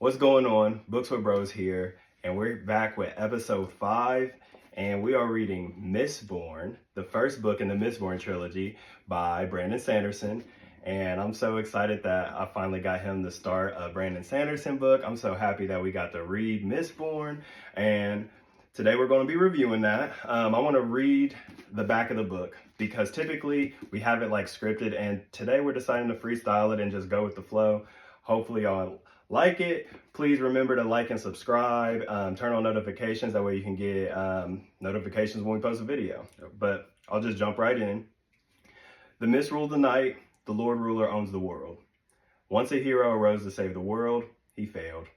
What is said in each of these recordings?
What's going on? Books with Bros here, and we're back with episode 5, and we are reading Mistborn, the first book in the Mistborn trilogy by Brandon Sanderson. And I'm so excited that I finally got him to start a Brandon Sanderson book. I'm so happy that we got to read Mistborn, and today we're going to be reviewing that. I want to read the back of the book because typically we have it like scripted, and today we're deciding to freestyle it and just go with the flow. Hopefully y'all like it. Please remember to like and subscribe, turn on notifications, that way you can get notifications when we post a video. But I'll just jump right in. The mist ruled the night, the Lord Ruler owns the world. Once a hero arose to save the world, he failed.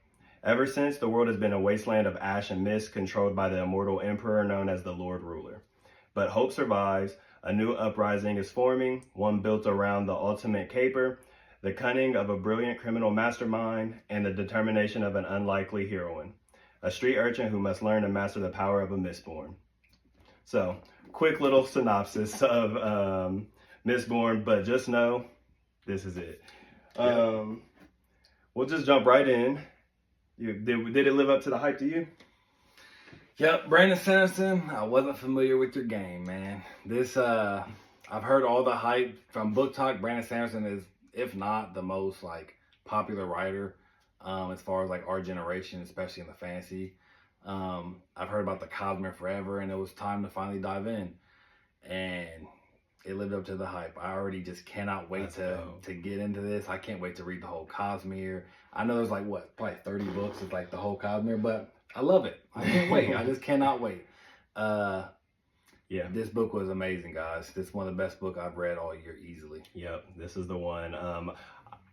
Ever since, the world has been a wasteland of ash and mist controlled by the immortal emperor known as the Lord Ruler. But hope survives. A new uprising is forming, one built around the ultimate caper, the cunning of a brilliant criminal mastermind, and the determination of an unlikely heroine. A street urchin who must learn to master the power of a Mistborn. So, quick little synopsis of Mistborn, but just know, this is it. We'll just jump right in. Did it live up to the hype to you? Yep, Brandon Sanderson, I wasn't familiar with your game, man. This, I've heard all the hype from Book Talk. Brandon Sanderson is, if not the most popular writer as far as our generation, especially in the fantasy. I've heard about the Cosmere forever, and it was time to finally dive in, and it lived up to the hype. I already just cannot wait to get into this. I can't wait to read the whole Cosmere. I know there's probably 30 books of the whole Cosmere, but I love it. I can't wait. I just cannot wait. Yeah, this book was amazing, guys. This is one of the best books I've read all year easily. Yep, this is the one.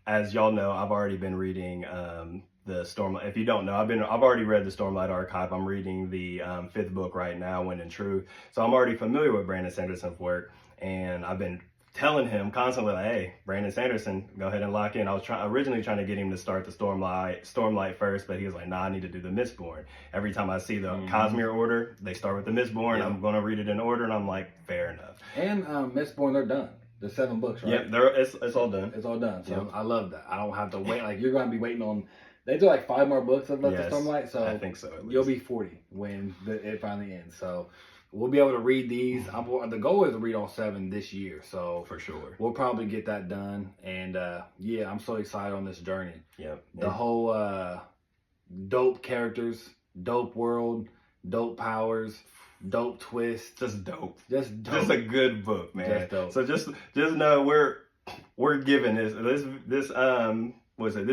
As y'all know, I've already been reading the Stormlight. If you don't know, I've already read the Stormlight Archive. I'm reading the 5th book right now, Wind and Truth. So I'm already familiar with Brandon Sanderson's work, and I've been telling him constantly, hey, Brandon Sanderson, go ahead and lock in. I was originally trying to get him to start the Stormlight first, but he was like, nah, I need to do the Mistborn. Every time I see the Cosmere order, they start with the Mistborn. Yeah. I'm going to read it in order, and I'm like, fair enough. And Mistborn, they're done. The 7 books, right? Yeah, it's all done. It's all done. So I love that. I don't have to wait. You're going to be waiting on, they do 5 more books of the Stormlight. So I think so. You'll be 40 when it finally ends. So we'll be able to read these. The goal is to read all 7 this year. So for sure, we'll probably get that done. And yeah, I'm so excited on this journey. Yep. The whole dope characters, dope world, dope powers, dope twist. Just dope. Just dope. Just a good book, man. Just dope. So just know we're giving this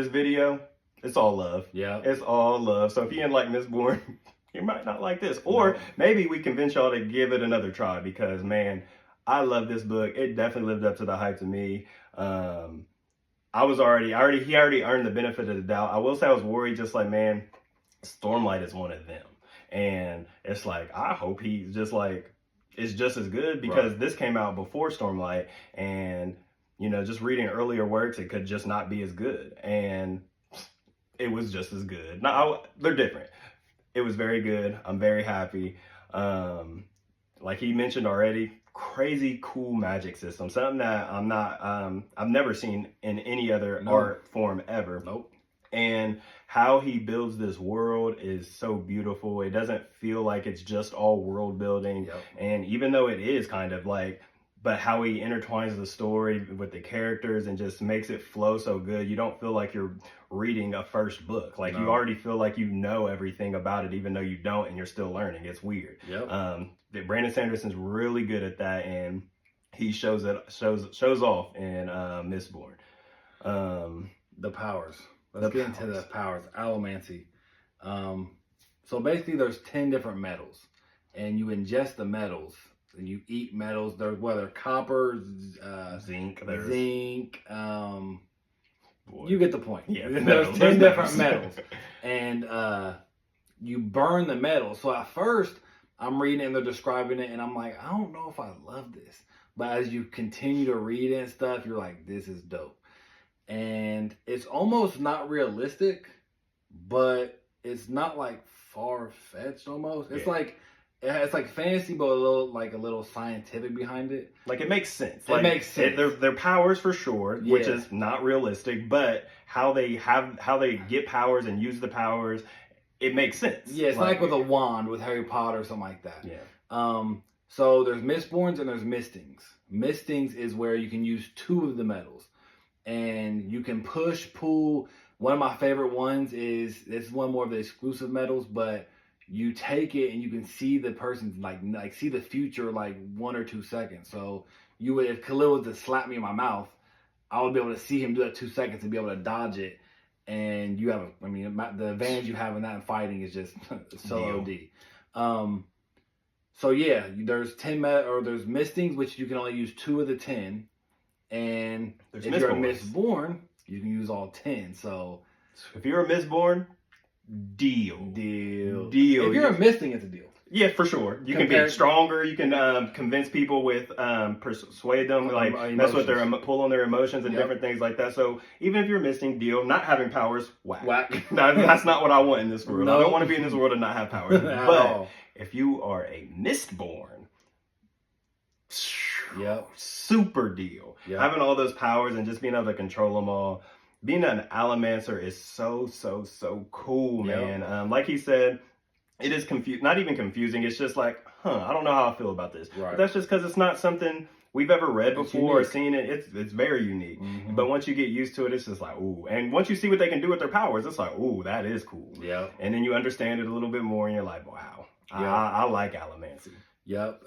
video. It's all love. Yeah. It's all love. So if you didn't like Mistborn, you might not like this. Or maybe we convince y'all to give it another try, because man, I love this book. It definitely lived up to the hype to me. He already earned the benefit of the doubt. I will say I was worried, just man, Stormlight is one of them. And it's I hope he's just it's just as good, because this came out before Stormlight, and just reading earlier works, it could just not be as good, and it was just as good. Now they're different. It was very good. I'm very happy. Like he mentioned already, crazy cool magic system, something that I've never seen in any other art form ever. Nope. And how he builds this world is so beautiful. It doesn't feel like it's just all world building. Yep. And even though it is kind of but how he intertwines the story with the characters and just makes it flow so good, you don't feel like you're reading a first book. You already feel like you know everything about it, even though you don't, and you're still learning. It's weird. Yep. Brandon Sanderson's really good at that, and he shows off in Mistborn. The powers. Let's get into the powers. Allomancy. So basically there's 10 different metals, and you ingest the metals, and you eat metals. There's whether copper, zinc. You get the point. Yeah, there's 10 different metals, and you burn the metal. So at first, I'm reading and they're describing it, and I'm like, I don't know if I love this. But as you continue to read it and stuff, you're like, this is dope. And it's almost not realistic, but it's not far-fetched almost. It's it's fantasy, but a little scientific behind it. It makes sense. It makes sense. They're powers for sure, which is not realistic, but how they get powers and use the powers, it makes sense. Yeah, it's like with a wand with Harry Potter or something like that. Yeah. So there's Mistborns and there's Mistings. Mistings is where you can use 2 of the metals. And you can push, pull. One of my favorite ones is, this one more of the exclusive metals, but you take it and you can see the person's like see the future like 1 or 2 seconds. So you would, if Khalil was to slap me in my mouth, I would be able to see him do that 2 seconds and be able to dodge it. And you have, the advantage you have in that in fighting is just so OD. So yeah, there's 10 there's Mistings, which you can only use 2 of the 10. And if you're a Mistborn, you can use all 10. So if you're a Mistborn, deal. If you're a Misting, it's a deal. Yeah, for sure. You can be stronger. You can convince people with persuade them, like mess with their pull on their emotions and different things like that. So even if you're Misting, deal. Not having powers, whack. That's not what I want in this world. No. I don't want to be in this world and not have powers. But if you are a Mistborn, super deal. Having all those powers and just being able to control them all. Being an Allomancer is so cool, man. Like he said, it is not even confusing. It's just like, I don't know how I feel about this. Right. But that's just because it's not something we've ever read before or seen it. It's very unique. Mm-hmm. But once you get used to it, it's just like, ooh. And once you see what they can do with their powers, it's like, ooh, that is cool. Yeah. And then you understand it a little bit more, and you're like, wow, I like Allomancy. Yep.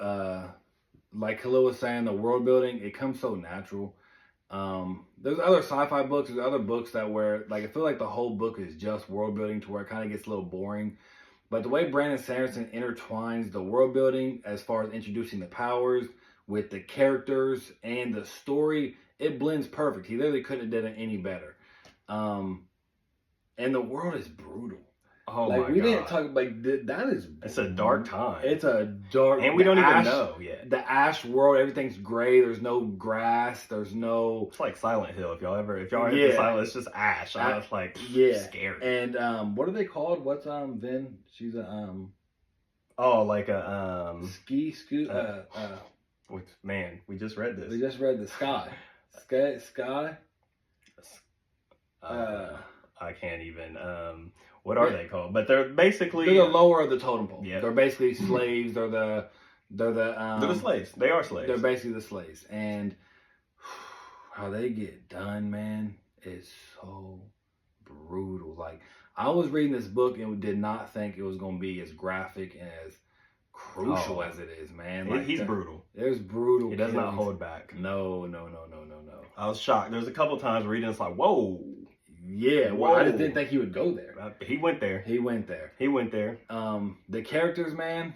Like Khalil was saying, the world building, it comes so natural. There's other sci-fi books, there's other books that where, like, I feel like the whole book is just world building to where it kind of gets a little boring. But the way Brandon Sanderson intertwines the world building as far as introducing the powers with the characters and the story, it blends perfect. He literally couldn't have done it any better. And the world is brutal. Oh like, my we God. Didn't talk like that is. It's a dark time. It's a dark, and we don't even know yet. The ash world, everything's gray. There's no grass. There's no. It's like Silent Hill. If y'all ever the Silent, it's just ash. It's like scary. And what are they called? What's Vin? She's a like a scoot. Man, we just read this. We just read the Sky. Sky. I can't even. What are they called? But they're basically the lower of the totem pole. Yeah. They're basically slaves. They're the slaves. They are slaves. They're basically the slaves. And how they get done, man, is so brutal. Like, I was reading this book and did not think it was going to be as graphic and as crucial as it is, man. Like, he's brutal. There's brutal. He does not hold back. No. I was shocked. There's a couple times reading it's like, whoa. Yeah, well, I didn't think he would go there. He went there. The characters, man,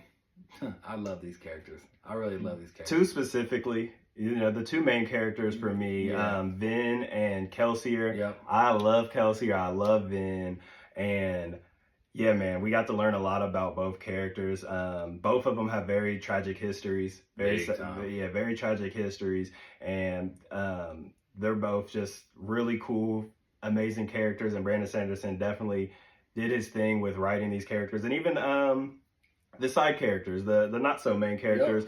I love these characters. I really love these characters. 2 specifically, the 2 main characters for me, Vin and Kelsier. Yep. I love Kelsier. I love Vin. And yeah, man, we got to learn a lot about both characters. Both of them have very tragic histories. Very tragic histories. And they're both just really cool, amazing characters, and Brandon Sanderson definitely did his thing with writing these characters, and even the side characters, the not so main characters.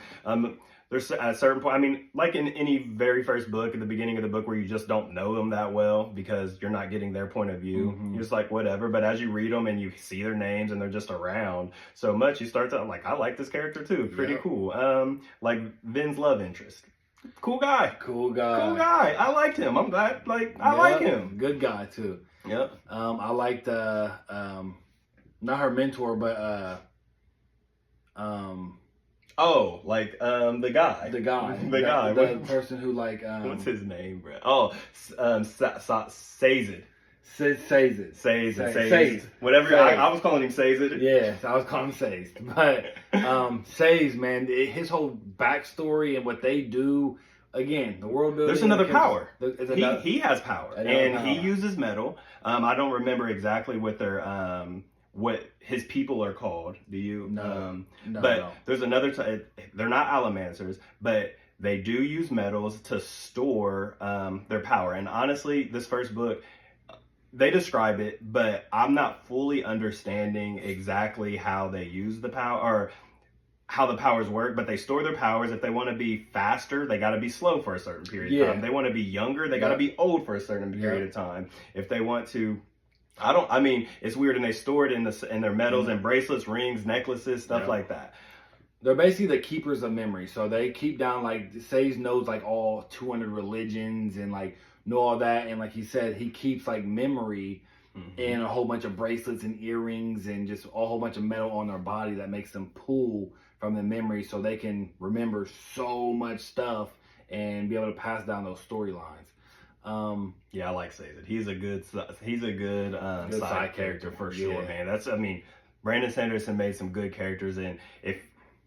There's at a certain point, like in any very first book, at the beginning of the book, where you just don't know them that well because you're not getting their point of view. Mm-hmm. You're just like, whatever. But as you read them and you see their names and they're just around so much, you start to like, I like this character too. Pretty cool. Like Vin's love interest. Cool guy. I liked him. I'm glad. I like him. Good guy too. Yep. I liked not her mentor, but the guy. The person who what's his name, bro? Sazed. Sazed. Whatever. I was calling him Sazed. Yeah, I was calling him Sazed. But Sazed, man, his whole backstory and what they do. Again, the world building. There's another power. He has power, and he uses metal. I don't remember exactly what their what his people are called. Do you? No. There's another. They're not Allomancers, but they do use metals to store their power. And honestly, this first book, they describe it, but I'm not fully understanding exactly how they use the power or how the powers work, but they store their powers. If they want to be faster, they got to be slow for a certain period of time. They want to be younger, they got to be old for a certain period of time. If they want to, I mean, it's weird, and they store it in their medals and bracelets, rings, necklaces, stuff like that. They're basically the keepers of memory. So they keep down, like, Sage knows like all 200 religions and like know all that, and like he said, he keeps like memory in a whole bunch of bracelets and earrings and just a whole bunch of metal on their body that makes them pull from the memory, so they can remember so much stuff and be able to pass down those storylines. I like Sage. He's a good side character for sure, man. Brandon Sanderson made some good characters, and if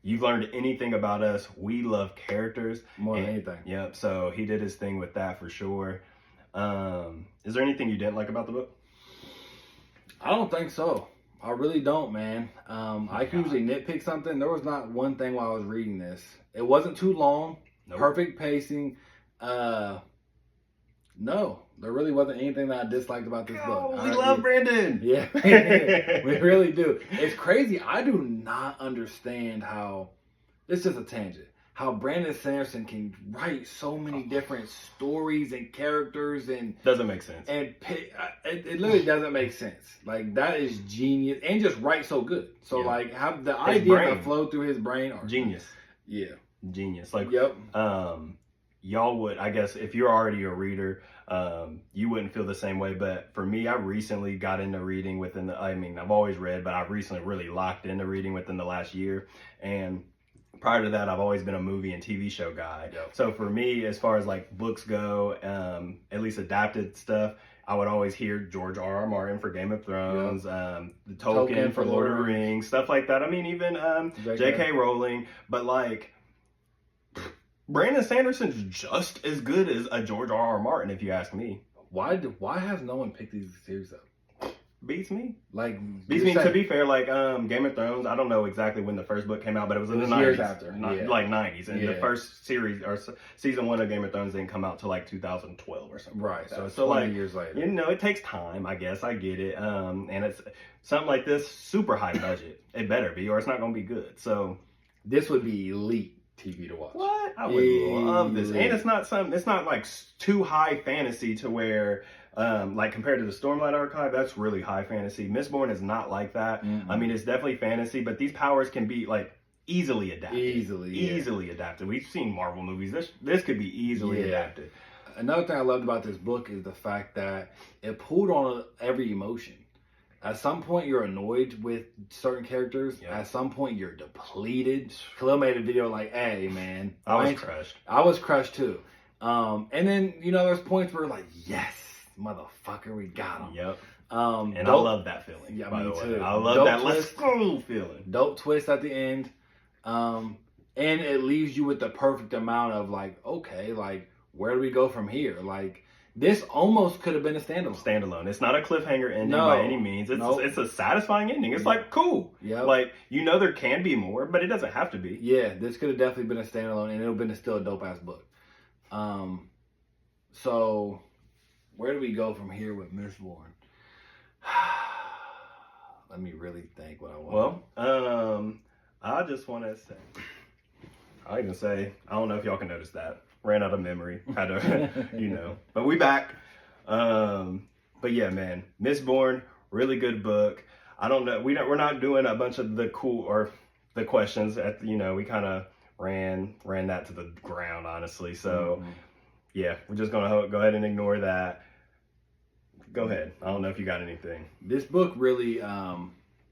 you've learned anything about us, we love characters more than anything. Yep. So he did his thing with that for sure. Is there anything you didn't like about the book? I don't think so. I really don't, man. I can usually nitpick something. There was not one thing while I was reading this. It wasn't too long. Nope. Perfect pacing. No, there really wasn't anything that I disliked about this book. We love Brandon. Yeah, we really do. It's crazy. I do not understand how, it's just a tangent, how Brandon Sanderson can write so many different stories and characters and... Doesn't make sense. And it literally doesn't make sense. Like, that is genius. And just write so good. So, like, how the idea to flow through his brain are... Genius. Yeah. Genius. Like, y'all would, I guess, if you're already a reader, you wouldn't feel the same way. But for me, I recently got into reading I've always read, but I've recently really locked into reading within the last year. And prior to that, I've always been a movie and TV show guy. So for me, as far as like books go, at least adapted stuff, I would always hear George R.R. Martin for Game of Thrones, the Tolkien for Lord of the Rings, stuff like that. I mean, even J.K. Rowling, but like, Brandon Sanderson's just as good as a George R.R. Martin, if you ask me. Why has no one picked these series up? Beats me. Beats me. To be fair, like Game of Thrones, I don't know exactly when the first book came out, but it was in the 90s. Years after. Like 90s. And the first series, or season 1 of Game of Thrones didn't come out till like 2012 or something. Right. Like so 20 years later. You know, it takes time, I guess. I get it. And it's something like this, super high budget. It better be, or it's not going to be good. So this would be elite TV to watch. What? I would love this. And it's not like too high fantasy to where, like compared to the Stormlight Archive, that's really high fantasy. Mistborn is not like that. I mean, it's definitely fantasy, but these powers can be like easily adapted. Easily adapted. We've seen Marvel movies. This could be easily adapted. Another thing I loved about this book is the fact that it pulled on every emotion. At some point, you're annoyed with certain characters. Yeah. At some point, you're depleted. Khalil made a video like, hey, man. I was crushed. I was crushed, too. And then, you know, there's points where like, yes, motherfucker, we got him. Yep. And I love that feeling, by the way. Too. I love that let's go feeling. Dope twist at the end. And it leaves you with the perfect amount of like, okay, like, where do we go from here? Like, this almost could have been a standalone. It's not a cliffhanger ending by any means. It's a satisfying ending. It's like, cool. Yeah. Like, you know there can be more, but it doesn't have to be. Yeah, this could have definitely been a standalone, and it would have been still a dope-ass book. So, where do we go from here with Mistborn? Let me really think what I want. Well, I just want to say, I don't know if y'all can notice that. Ran out of memory. Had to, you know. But we back. But yeah, man. Mistborn, really good book. I don't know. We're not doing a bunch of the questions. We kind of ran that to the ground, honestly. So yeah, we're just gonna go ahead and ignore that. Go ahead. I don't know if you got anything. This book really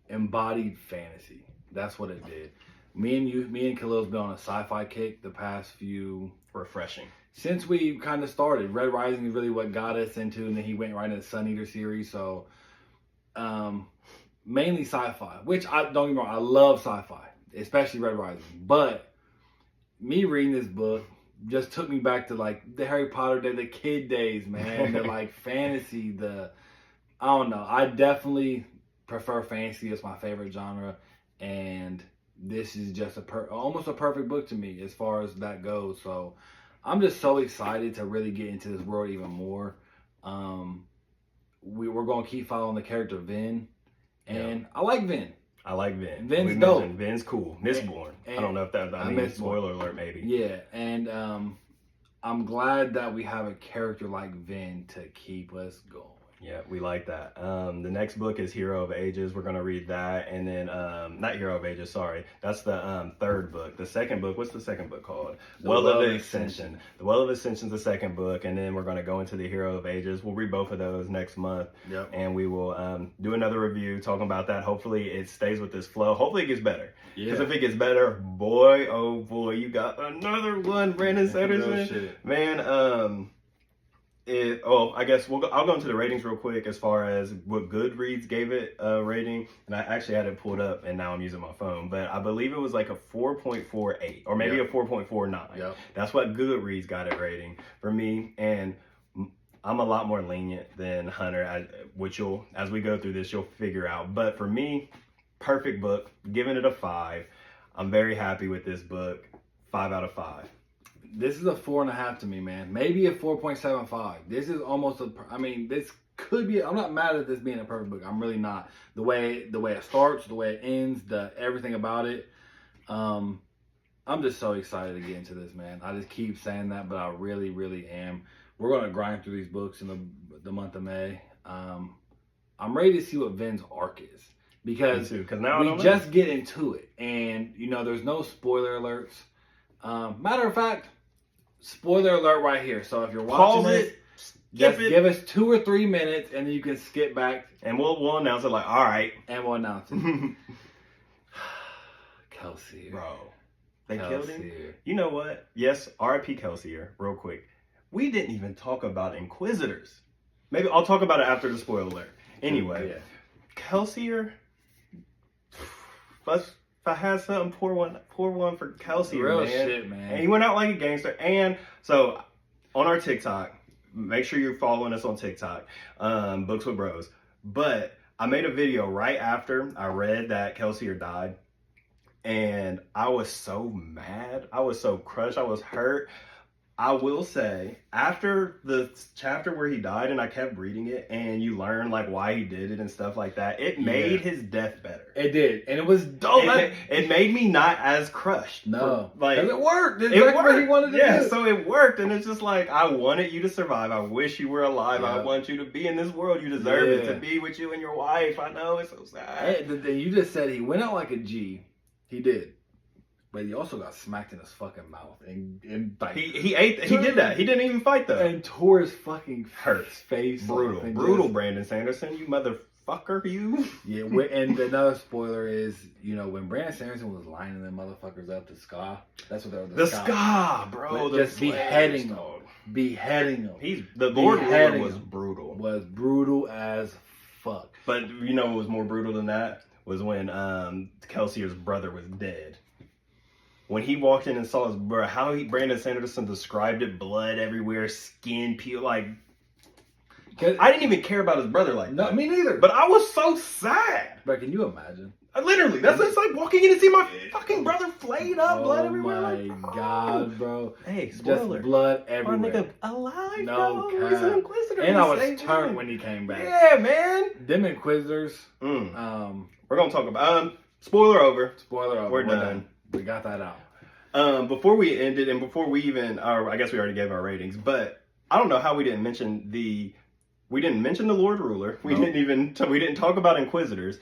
embodied fantasy. That's what it did. Me and Khalil's been on a sci-fi kick the past few... Refreshing. Since we kind of started. Red Rising is really what got us into, and then he went right into the Sun Eater series. So, mainly sci-fi, which don't get me wrong, I love sci-fi, especially Red Rising. But me reading this book just took me back to like the Harry Potter days, the kid days, man. The like fantasy, I don't know. I definitely prefer fantasy as my favorite genre, and this is just almost a perfect book to me as far as that goes. So I'm just so excited to really get into this world even more. We're going to keep following the character Vin, and I like Vin. I like Vin. Vin's dope. Vin's cool. Mistborn. I don't know if that. I mean, spoiler alert, maybe. Yeah, and I'm glad that we have a character like Vin to keep us going. Yeah, we like that. The next book is Hero of Ages. We're gonna read that, and then not Hero of Ages. Sorry, that's the third book. The second book. What's the second book called? Well of Ascension. The Well of Ascension is the second book, and then we're gonna go into the Hero of Ages. We'll read both of those next month. Yep. And we will do another review talking about that. Hopefully, it stays with this flow. Hopefully, it gets better. Yeah. Because if it gets better, boy, oh boy, you got another one, Brandon Sanderson. No shit. Man, I guess I'll go into the ratings real quick as far as what Goodreads gave it a rating, and I actually had it pulled up, and now I'm using my phone, but I believe it was like a 4.48 or maybe a 4.49. Yep. That's what Goodreads got it rating for me, and I'm a lot more lenient than Hunter, which as we go through this, you'll figure out. But for me, perfect book, giving it a 5. I'm very happy with this book. 5 out of 5. This is a 4.5 to me, man. Maybe a 4.75. This is almost this could be. I'm not mad at this being a perfect book. I'm really not. The way it starts, the way it ends, everything about it. I'm just so excited to get into this, man. I just keep saying that, but I really, really am. We're gonna grind through these books in the month of May. I'm ready to see what Vin's arc is because now we just get into it, and there's no spoiler alerts. Matter of fact, spoiler alert right here. So if you're watching this, just give us 2 or 3 minutes, and then you can skip back, and we'll announce it. Like, all right, and we'll announce it. Kelsier, bro, they killed him. You know what? Yes, R.I.P. Kelsier. Real quick, we didn't even talk about Inquisitors. Maybe I'll talk about it after the spoiler alert. Anyway, Kelsier. If I had something, pour one for Kelsier, Real man. shit, man. And he went out like a gangster. And so on our TikTok, make sure you're following us on TikTok, Books with Bros. But I made a video right after I read that Kelsier died, and I was so mad. I was so crushed. I was hurt. I will say, after the chapter where he died, and I kept reading it, and you learn like why he did it and stuff like that, it made his death better. It did, and it was dope. It made me not as crushed. No, because it worked. It worked. What he wanted to do. So it worked, and it's just like, I wanted you to survive. I wish you were alive. Yeah. I want you to be in this world. You deserve it, to be with you and your wife. I know, it's so sad. You just said he went out like a G. He did. But he also got smacked in his fucking mouth, and like he did that. He didn't even fight though, and tore his fucking face. Brutal. Brandon Sanderson, you motherfucker, you. Yeah, and another spoiler is, when Brandon Sanderson was lining them motherfuckers up to ska, that's what they were. The ska, bro. Just beheading them. The Lord Ruler was brutal. Was brutal as fuck. But what was more brutal than that was when Kelsier's brother was dead. When he walked in and saw his brother, Brandon Sanderson described it, blood everywhere, skin peel, like, I didn't even care about his brother like that. No, me neither. But I was so sad. But can you imagine? Literally, it's like walking in and see my fucking brother flayed up, blood everywhere. Oh my god, bro! Hey, spoiler. Just blood everywhere. Our nigga alive, no, bro. He's an Inquisitor. And I was turned when he came back. Yeah, man. Them Inquisitors. We're gonna talk about spoiler over. We're done. We got that out. Before we ended, and before we even, I guess we already gave our ratings, but I don't know how we didn't mention the Lord Ruler. We didn't talk about Inquisitors,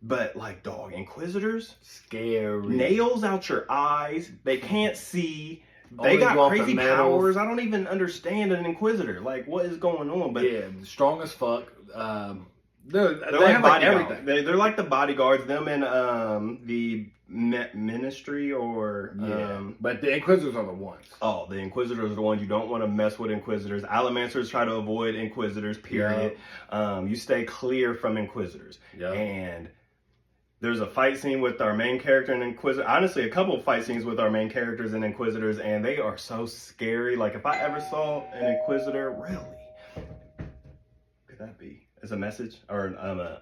but like, dog, Inquisitors, scary, nails out your eyes. They can't see. They got crazy powers. I don't even understand an Inquisitor. Like, what is going on? But yeah, strong as fuck. They like have like everything. They're like the bodyguards. Them and the ministry or but the Inquisitors are the ones. Oh, the Inquisitors are the ones. You don't want to mess with Inquisitors. Alamancers try to avoid Inquisitors, period. You stay clear from Inquisitors. And there's a fight scene with our main character and Inquisitor. Honestly, a couple of fight scenes with our main characters and Inquisitors, and they are so scary. Like, if I ever saw an Inquisitor, really, could that be? It's a message, or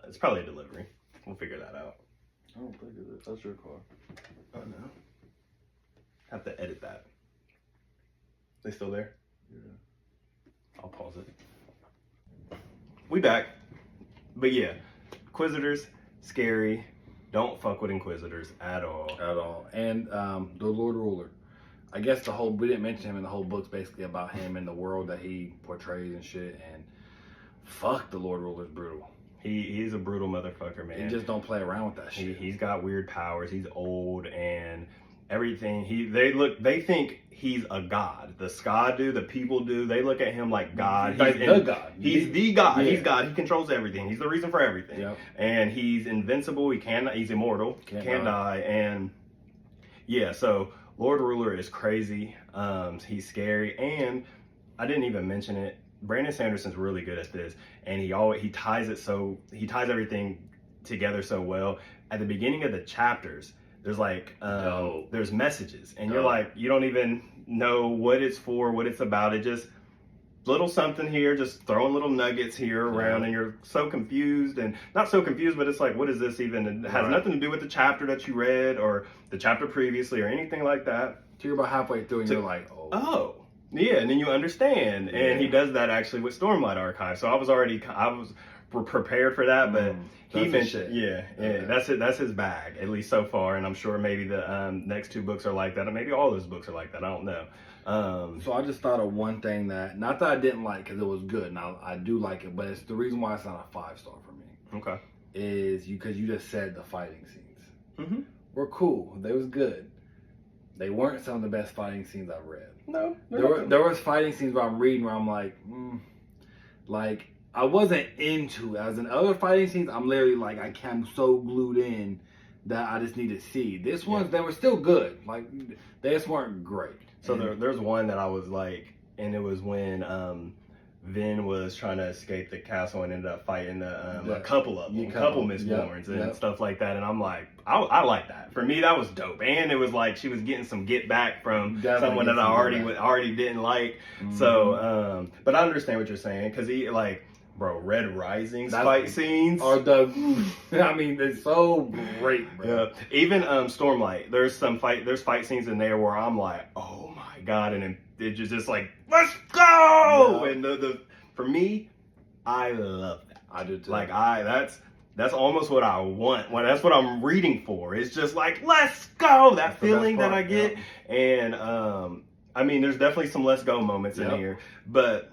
it's probably a delivery. We'll figure that out. I don't think it is. That's your car. Oh no. Have to edit that. They still there? Yeah. I'll pause it. We back. But yeah, Inquisitors, scary. Don't fuck with Inquisitors at all. At all. And the Lord Ruler. I guess we didn't mention him in the whole book's basically about him and the world that he portrays and shit. And fuck, the Lord Ruler's brutal. He's a brutal motherfucker, man. He just don't play around with that shit. He's got weird powers. He's old and everything. They think he's a god. The Ska do, the people do. They look at him like God. He's the God. He's the God. Yeah. He's God. He controls everything. He's the reason for everything. Yep. And he's invincible. He's immortal. Can't die. And yeah, so Lord Ruler is crazy. He's scary. And I didn't even mention it. Brandon Sanderson's really good at this, and he ties everything together so well. At the beginning of the chapters, there's like there's messages, and you're like, you don't even know what it's for, what it's about. It just little something here, just throwing little nuggets here around, and you're so confused, and not so confused, but it's like, what is this even? It has nothing to do with the chapter that you read or the chapter previously or anything like that. So you're about halfway through, and you're like, oh. Yeah, and then you understand, and he does that actually with Stormlight Archive. So I was prepared for that, but he mentioned, that's his bag, at least so far, and I'm sure maybe the next two books are like that, and maybe all those books are like that. I don't know. So I just thought of one thing that, not that I didn't like, because it was good, and I do like it, but it's the reason why it's not a 5-star for me. Okay. Is because you just said the fighting scenes were cool. They was good. They weren't some of the best fighting scenes I've read. No, there was fighting scenes where I'm reading where I'm like I wasn't into it. As in other fighting scenes, I'm literally like I'm so glued in that I just need to see. This ones they were still good. Like they just weren't great. So there's one that I was like, and it was when Vin was trying to escape the castle and ended up fighting a couple of them, a couple Mistborns and stuff like that. And I'm like, I like that. For me, that was dope. And it was like she was getting some get back from someone that I already didn't like. So, but I understand what you're saying because bro, Red Rising's fight scenes are I mean, they're so great, bro. Yeah. Even Stormlight, there's fight scenes in there where I'm like, oh my god, and it's just like, let's go! Yeah. And for me, I love that. I do too. Like that's almost what I want. That's what I'm reading for. It's just like, let's go! That feeling that I get. Yeah. And I mean, there's definitely some let's go moments in here, but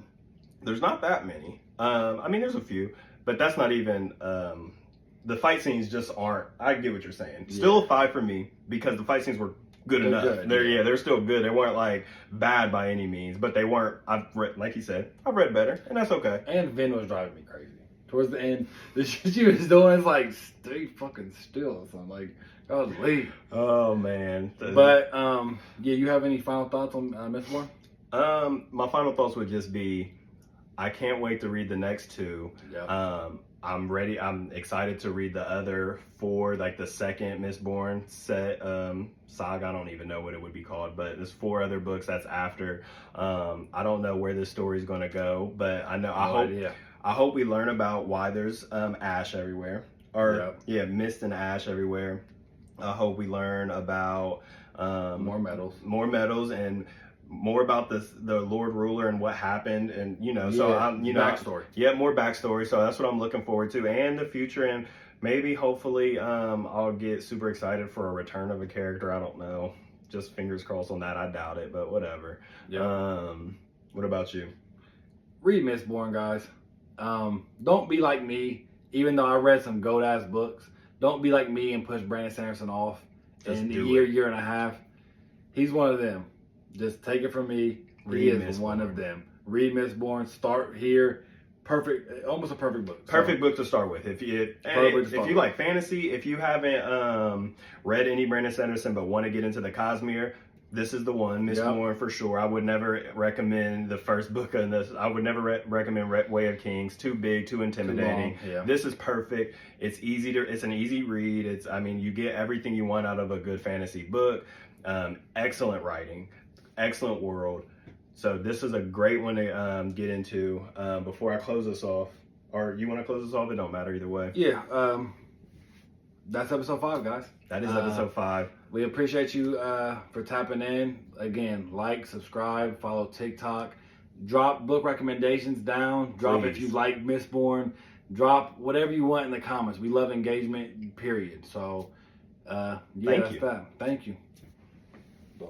there's not that many. I mean, there's a few, but that's not even, the fight scenes just aren't, I get what you're saying. Still a 5 for me, because the fight scenes were good enough. They're still good. They weren't like bad by any means, but they weren't, like you said, I've read better, and that's okay. And Vin was driving me crazy. Towards the end, the shit she was doing is like, stay fucking still or something. Like, golly. Oh, man. But, you have any final thoughts on Mistborn? My final thoughts would just be, I can't wait to read the next 2. Yep. I'm ready. I'm excited to read the other 4, like the second Mistborn set saga. I don't even know what it would be called, but there's 4 other books that's after. I don't know where this story is going to go, but I know I hope we learn about why there's ash everywhere, or mist and ash everywhere. I hope we learn about more medals and more about the Lord Ruler and what happened, and backstory. More backstory. So that's what I'm looking forward to, and the future, and maybe hopefully I'll get super excited for a return of a character. I don't know, just fingers crossed on that. I doubt it, but whatever. What about you? Read Mistborn, guys. Don't be like me. Even though I read some goat ass books, don't be like me and push Brandon Sanderson off in a year and a half. He's one of them. Just take it from me. He is one of them. Read Mistborn. Start here. Perfect. Almost a perfect book. Perfect book to start with. If you like fantasy, if you haven't read any Brandon Sanderson but want to get into the Cosmere, this is the one. Mistborn for sure. I would never recommend the first book of this. I would never recommend Way of Kings. Too big, too intimidating. Too long, This is perfect. It's an easy read. You get everything you want out of a good fantasy book. Excellent writing. Excellent world. So this is a great one to get into. Before I close this off, or you want to close this off? It don't matter either way. Yeah. That's episode 5, guys. That is episode 5. We appreciate you for tapping in. Again, like, subscribe, follow TikTok. Drop book recommendations down. Drop if you like Mistborn. drop whatever you want in the comments. We love engagement, period. So, yeah, Thank that's you. that. Thank you. Boom.